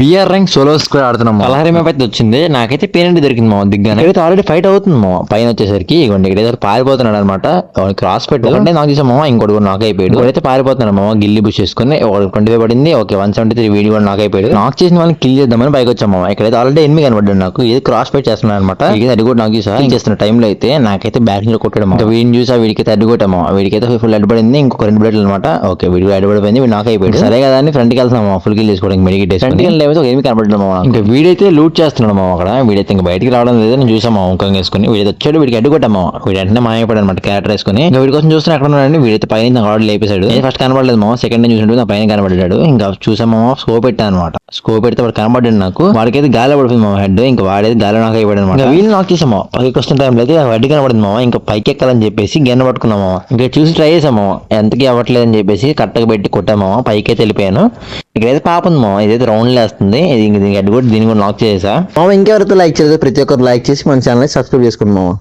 BR rank solo squad ఆడుతున్నాం. పలహారం అయితే వచ్చింది, నాకైతే పేరెంట్ దొరికింది మా దిగ్గానే. అయితే ఆల్రెడీ ఫైట్ అవుతుంది మా పైన వచ్చేసరికి. ఇవ్వండి ఇక్కడ పారిపోతున్నాడు అనమాట. క్రాస్ పెట్టి అంటే నాకు చేసామా ఇంకోటి కూడా నాకు అయిపోయాడు. అయితే పారిపోతున్నాడు మా గిల్లి బుష్ చేసుకుని 25 పడింది. ఓకే 173 వీడి కూడా నాకు అయిపోయాడు. నాకు చేసిన వాళ్ళని కిల్ చేద్దామని పైకి వచ్చాము. ఇక్కడైతే ఆల్రెడీ ఎనిమిది కనబడ్డాడు నాకు. ఇది క్రాస్ పెట్టి చేస్తున్నాడు అనమాట. అది కూడా నాకు చూసా చేస్తున్న టైంలో అయితే నాకైతే బ్యాక్ నుంచి కొట్టడం. ఇంకా వీడిని చూసా వీడికైతే అడ్డుకొట్టాము. వీడికైతే ఫుల్ అడ్డుపడింది. ఇంకొక 2 బ్లేడ్లు అనమాట. ఓకే వీడికి అడ్డుపడిపోయింది. వీడు నాకు అయిపోయాడు. సరే కదా అని ఫ్రంట్కి వెళ్తున్నాము ఫుల్ కిల్ చేసుకోవడానికి మెడికేట్ అయితే ఏమి కనబడ్డాము. ఇంకా వీడైతే లూట్ చేస్తున్నాడు మా అక్కడ. వీడైతే ఇంకా బయటికి రావడం లేదు. నేను చూసాము ముఖం వేసుకుని. వీడైతే వచ్చాడు, వీడికి అడ్డుకొట్టాము. వీడు వెంటనే మాయపడాడు అనమాట క్యారెక్టర్ వేసుకుని. ఇంకా వీడి కోసం చూస్తున్నా ఎక్కడ ఉన్నాడండి. వీడైతే పైన నాకు ఆర్డర్ లేపేశాడు. ఫస్ట్ కనబడలేదు మా సెకండ్ టైం చూసినట్టు నా పైన కనబడ్డాడు. ఇంకా చూసామో స్కోప్ పెట్టాను అనమాట. స్కోప్ పెడితే వాడు కనబడ్డాడు నాకు. వాడికైతే గాలి పడుతుంది మా హెడ్. ఇంకా వాడైతే గాలి నాకు అయిపోయాడు అనమాట. వీళ్ళు నాకు చేసాము పైకి వస్తున్న టైంలో అయితే వడ్డీ కనబడింది మామ. ఇంకా పైకి ఎక్కాలని చెప్పేసి గెన్న పట్టుకున్నాము. ఇంకా చూసి ట్రై చేసాము, ఎంతకి అవ్వట్లేదు అని చెప్పేసి కట్టకు పెట్టి కొట్టాము. పైకి అయితే వెళ్ళిపోయాను. ఇక్కడైతే పాప ఉంది మామ, ఇదైతే రౌండ్ లేస్తుంది. దీనికి హెడ్ కూడా దీన్ని కూడా లాక్ చేసా మామ. ఇంకెవరైతే లైక్ చేయలేదు ప్రతి ఒక్కరు లైక్ చేసి మన ఛానల్ సబ్స్క్రైబ్ చేసుకుంటున్నాము.